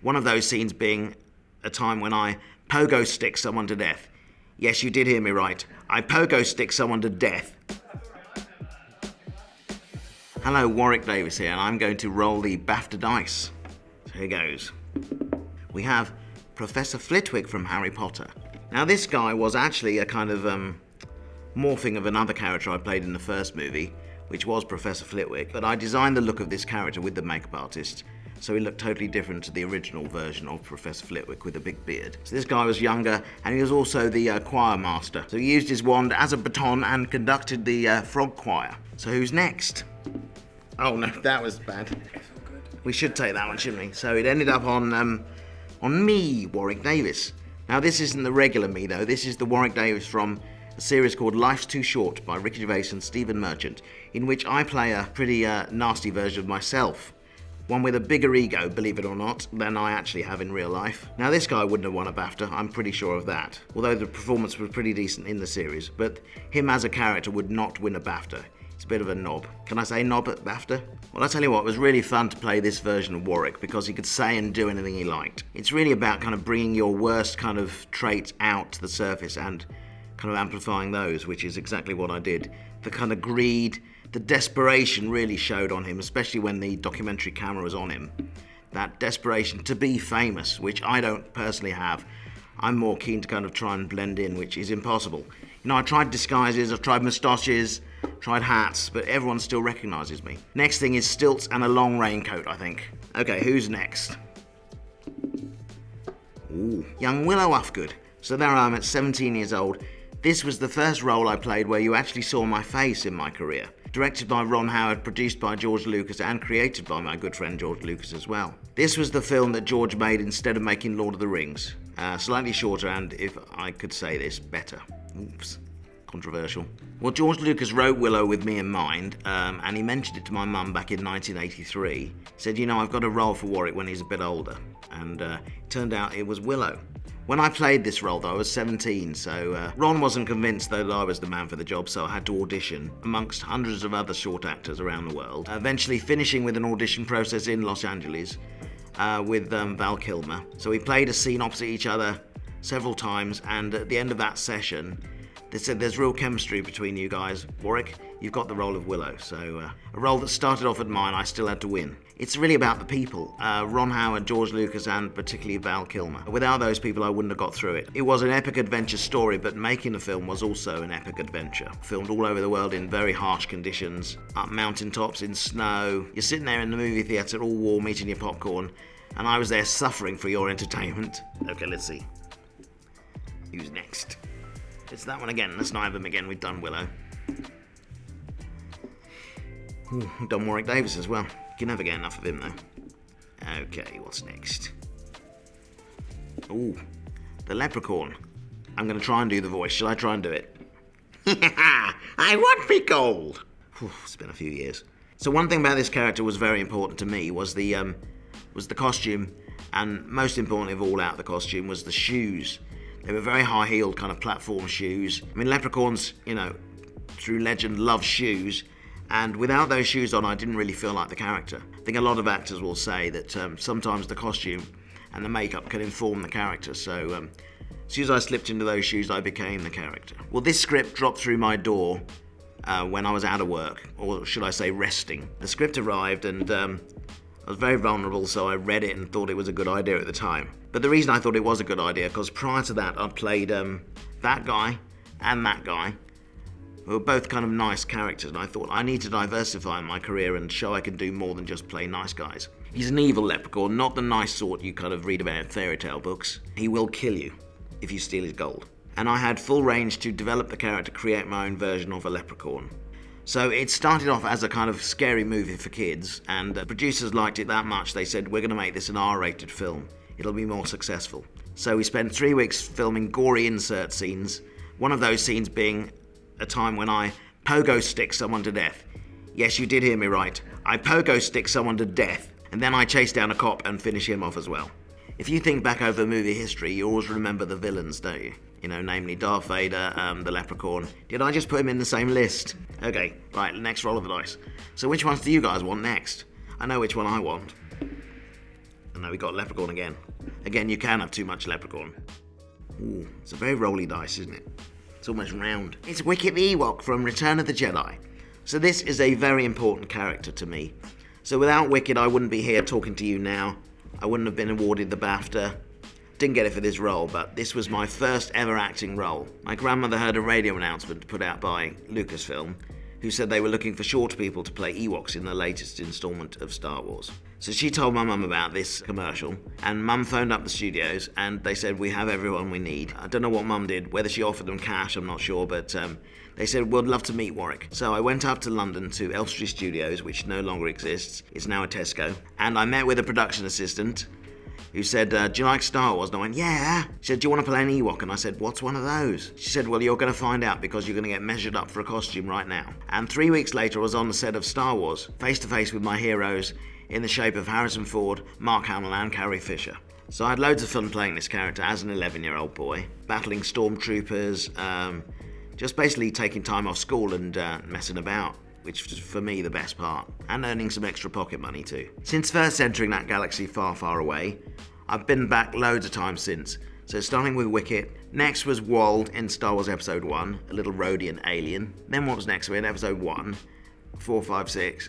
One of those scenes being a time when I pogo stick someone to death. Yes, you did hear me right. I pogo stick someone to death. Hello, Warwick Davis here, and I'm going to roll the BAFTA dice. So here goes. We have Professor Flitwick from Harry Potter. Now, this guy was actually a kind of morphing of another character I played in the first movie, which was Professor Flitwick, but I designed the look of this character with the makeup artist, so he looked totally different to the original version of Professor Flitwick with a big beard. So this guy was younger, and he was also the choir master. So he used his wand as a baton and conducted the frog choir. So who's next? Oh no, that was bad. We should take that one, shouldn't we? So it ended up on me, Warwick Davis. Now this isn't the regular me though, this is the Warwick Davis from a series called Life's Too Short by Ricky Gervais and Stephen Merchant, in which I play a pretty nasty version of myself. One with a bigger ego, believe it or not, than I actually have in real life. Now this guy wouldn't have won a BAFTA, I'm pretty sure of that. Although the performance was pretty decent in the series, but him as a character would not win a BAFTA. It's a bit of a knob. Can I say knob at BAFTA? Well, I tell you what, it was really fun to play this version of Warwick because he could say and do anything he liked. It's really about kind of bringing your worst kind of traits out to the surface and kind of amplifying those, which is exactly what I did. The kind of greed, the desperation really showed on him, especially when the documentary camera was on him. That desperation to be famous, which I don't personally have. I'm more keen to kind of try and blend in, which is impossible. You know, I tried disguises, I've tried moustaches, tried hats, but everyone still recognises me. Next thing is stilts and a long raincoat, I think. Okay, who's next? Ooh, young Willow Ufgood. So there I am at 17 years old. This was the first role I played where you actually saw my face in my career. Directed by Ron Howard, produced by George Lucas, and created by my good friend George Lucas as well. This was the film that George made instead of making Lord of the Rings. Slightly shorter and, if I could say this, better. Oops. Controversial. Well, George Lucas wrote Willow with me in mind, and he mentioned it to my mum back in 1983. He said, you know, I've got a role for Warwick when he's a bit older. And it turned out it was Willow. When I played this role, though, I was 17, so Ron wasn't convinced that I was the man for the job, so I had to audition amongst hundreds of other short actors around the world, eventually finishing with an audition process in Los Angeles with Val Kilmer. So we played a scene opposite each other several times, and at the end of that session, they said there's real chemistry between you guys. Warwick, you've got the role of Willow. So a role that started off at mine, I still had to win. It's really about the people. Ron Howard, George Lucas, and particularly Val Kilmer. Without those people, I wouldn't have got through it. It was an epic adventure story, but making the film was also an epic adventure. Filmed all over the world in very harsh conditions, up mountaintops in snow. You're sitting there in the movie theatre, all warm, eating your popcorn, and I was there suffering for your entertainment. Okay, let's see. Who's next? It's that one again. Let's not have him again. We've done Willow. Ooh, we've done Warwick Davis as well. You can never get enough of him, though. Okay, what's next? Ooh, the Leprechaun. I'm going to try and do the voice. Shall I try and do it? I want me gold. Whew, it's been a few years. So one thing about this character was very important to me was the costume, and most importantly of all out the costume was the shoes. They were very high-heeled kind of platform shoes. I mean, leprechauns, you know, through legend, love shoes. And without those shoes on, I didn't really feel like the character. I think a lot of actors will say that sometimes the costume and the makeup can inform the character. So as soon as I slipped into those shoes, I became the character. Well, this script dropped through my door when I was out of work, or should I say resting. The script arrived and I was very vulnerable, so I read it and thought it was a good idea at the time. But the reason I thought it was a good idea, because prior to that, I'd played that guy and that guy, who were both kind of nice characters, and I thought I need to diversify my career and show I can do more than just play nice guys. He's an evil leprechaun, not the nice sort you kind of read about in fairy tale books. He will kill you if you steal his gold. And I had full range to develop the character, create my own version of a leprechaun. So it started off as a kind of scary movie for kids, and the producers liked it that much, they said, we're going to make this an R-rated film. It'll be more successful. So we spent 3 weeks filming gory insert scenes, one of those scenes being a time when I pogo stick someone to death. Yes, you did hear me right. I pogo stick someone to death, and then I chase down a cop and finish him off as well. If you think back over movie history, you always remember the villains, don't you? You know, namely Darth Vader, the Leprechaun. Did I just put him in the same list? Okay, right, next roll of the dice. So which ones do you guys want next? I know which one I want. And now we got Leprechaun again. Again, you can have too much Leprechaun. Ooh, it's a very rolly dice, isn't it? It's almost round. It's Wicket the Ewok from Return of the Jedi. So this is a very important character to me. So without Wicket, I wouldn't be here talking to you now. I wouldn't have been awarded the BAFTA. Didn't get it for this role, but this was my first ever acting role. My grandmother heard a radio announcement put out by Lucasfilm, who said they were looking for short people to play Ewoks in the latest instalment of Star Wars. So she told my mum about this commercial, and Mum phoned up the studios, and they said, we have everyone we need. I don't know what Mum did, whether she offered them cash, I'm not sure, but they said, we'd love to meet Warwick. So I went up to London to Elstree Studios, which no longer exists. It's now a Tesco. And I met with a production assistant who said, do you like Star Wars? And I went, yeah. She said, do you want to play an Ewok? And I said, what's one of those? She said, well, you're going to find out because you're going to get measured up for a costume right now. And 3 weeks later, I was on the set of Star Wars, face to face with my heroes in the shape of Harrison Ford, Mark Hamill, and Carrie Fisher. So I had loads of fun playing this character as an 11-year-old boy, battling stormtroopers, just basically taking time off school and messing about, which was for me the best part, and earning some extra pocket money too. Since first entering that galaxy far, far away, I've been back loads of times since. So starting with Wicket, next was Wald in Star Wars Episode 1, a little Rhodian alien. Then what was next? We had Episode 1, 4, 5, 6.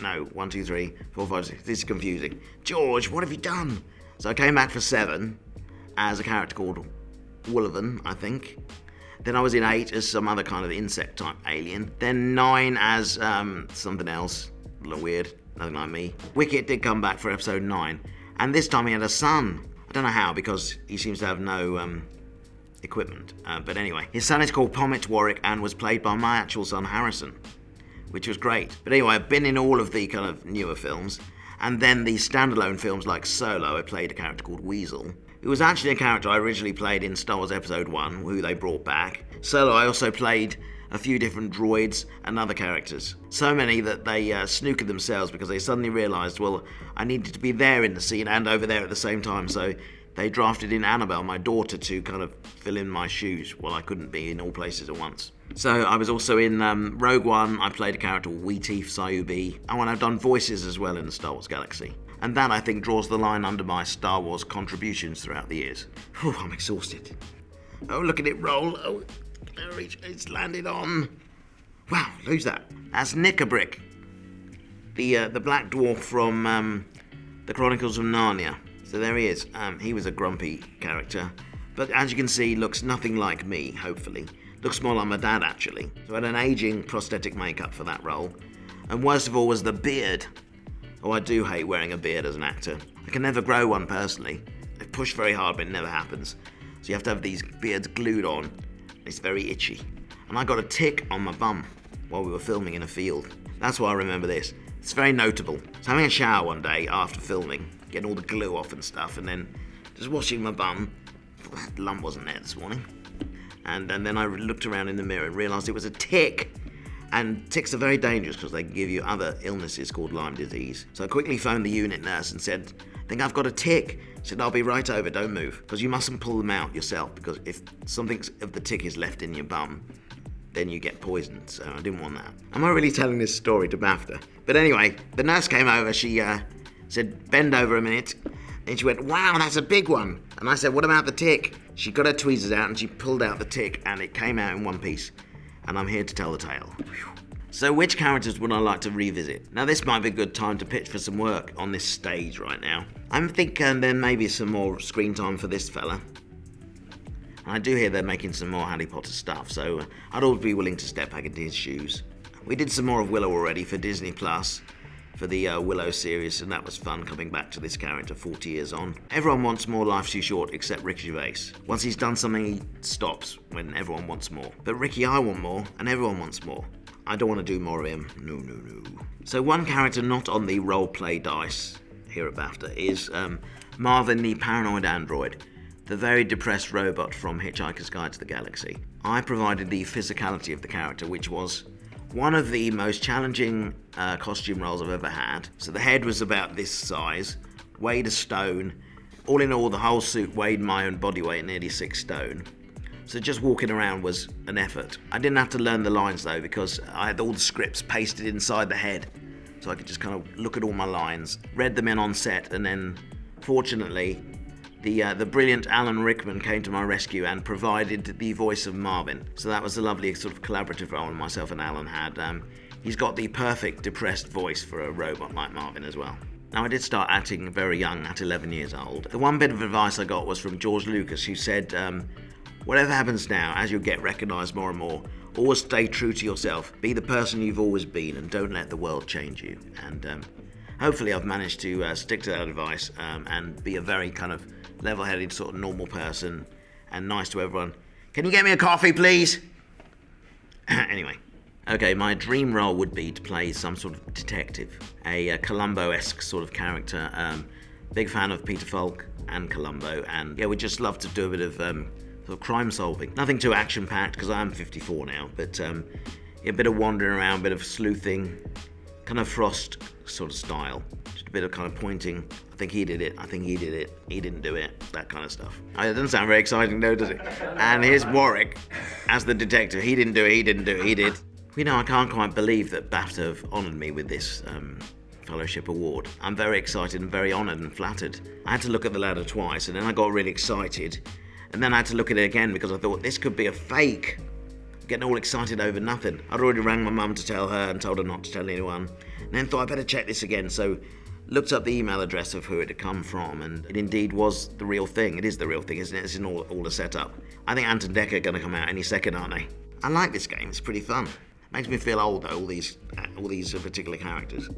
No, 1, 2, 3, 4, 5, 6. This is confusing. George, what have you done? So I came back for 7 as a character called Willow, I think. Then I was in 8 as some other kind of insect-type alien. Then 9 as something else, a little weird, nothing like me. Wicket did come back for Episode 9, and this time he had a son. I don't know how, because he seems to have no equipment. But anyway, his son is called Pommet Warwick and was played by my actual son Harrison, which was great. But anyway, I've been in all of the kind of newer films, and then the standalone films like Solo, I played a character called Weasel. It was actually a character I originally played in Star Wars Episode 1, who they brought back. Solo, I also played a few different droids and other characters. So many that they snookered themselves because they suddenly realised, well, I needed to be there in the scene and over there at the same time. So they drafted in Annabelle, my daughter, to kind of fill in my shoes while I couldn't be in all places at once. So I was also in Rogue One. I played a character called Weeteef Sayubi. Oh, and I've done voices as well in the Star Wars galaxy. And that, I think, draws the line under my Star Wars contributions throughout the years. Whew, I'm exhausted. Oh, look at it roll. Oh, it's landed on. Wow, who's that? That's Nikabrik, the black dwarf from the Chronicles of Narnia. So there he is. He was a grumpy character, but as you can see, looks nothing like me, hopefully. Looks more like my dad, actually. So I had an aging prosthetic makeup for that role. And worst of all was the beard. Oh, I do hate wearing a beard as an actor. I can never grow one personally. I push very hard, but it never happens. So you have to have these beards glued on. It's very itchy. And I got a tick on my bum while we were filming in a field. That's why I remember this. It's very notable. So having a shower one day after filming, getting all the glue off and stuff, and then just washing my bum. That lump wasn't there this morning. And then I looked around in the mirror and realised it was a tick. And ticks are very dangerous because they can give you other illnesses called Lyme disease. So I quickly phoned the unit nurse and said, I think I've got a tick. She said, I'll be right over, don't move. Because you mustn't pull them out yourself, because if something of the tick is left in your bum, then you get poisoned. So I didn't want that. Am I really telling this story to BAFTA? But anyway, the nurse came over. She said, bend over a minute. And she went, wow, that's a big one. And I said, what about the tick? She got her tweezers out and she pulled out the tick, and it came out in one piece. And I'm here to tell the tale. So which characters would I like to revisit? Now this might be a good time to pitch for some work on this stage right now. I'm thinking there may be some more screen time for this fella. And I do hear they're making some more Harry Potter stuff, so I'd always be willing to step back into his shoes. We did some more of Willow already for Disney Plus, for the Willow series, and that was fun coming back to this character 40 years on. Everyone wants more Life's Too Short except Ricky Gervais. Once he's done something, he stops when everyone wants more. But Ricky, I want more, and everyone wants more. I don't want to do more of him. No. So one character not on the role-play dice here at BAFTA is Marvin, the paranoid android, the very depressed robot from Hitchhiker's Guide to the Galaxy. I provided the physicality of the character, which was one of the most challenging costume roles I've ever had. So the head was about this size, weighed a stone. All in all, the whole suit weighed my own body weight, nearly 6 stone. So just walking around was an effort. I didn't have to learn the lines though, because I had all the scripts pasted inside the head. so I could just kind of look at all my lines, read them in on set, and then, fortunately, the brilliant Alan Rickman came to my rescue and provided the voice of Marvin. So that was a lovely sort of collaborative role myself and Alan had. He's got the perfect depressed voice for a robot like Marvin as well. Now, I did start acting very young, at 11 years old. The one bit of advice I got was from George Lucas, who said, whatever happens now, as you get recognised more and more, always stay true to yourself. Be the person you've always been and don't let the world change you. And hopefully I've managed to stick to that advice and be a very kind of level-headed sort of normal person and nice to everyone. Can you get me a coffee, please? Anyway. Okay, my dream role would be to play some sort of detective, a Columbo-esque sort of character. Big fan of Peter Falk and Columbo, and yeah, we'd just love to do a bit of sort of crime solving. Nothing too action-packed, because I am 54 now, but yeah, a bit of wandering around, a bit of sleuthing, kind of Frost sort of style. Just a bit of kind of pointing. I think he did it. I think he did it. He didn't do it. That kind of stuff. It doesn't sound very exciting, though, does it? And here's Warwick as the detective. He didn't do it. He didn't do it. He did. You know, I can't quite believe that BAFTA have honoured me with this Fellowship Award. I'm very excited and very honoured and flattered. I had to look at the ladder twice, and then I got really excited. And then I had to look at it again because I thought, this could be a fake. I'm getting all excited over nothing. I'd already rang my mum to tell her and told her not to tell anyone. And then thought, I better check this again. So looked up the email address of who it had come from, and it indeed was the real thing. It is the real thing, isn't it? It's in all the setup. I think Ant and Dec are going to come out any second, aren't they? I like this game. It's pretty fun. Makes me feel old, though, all these particular characters.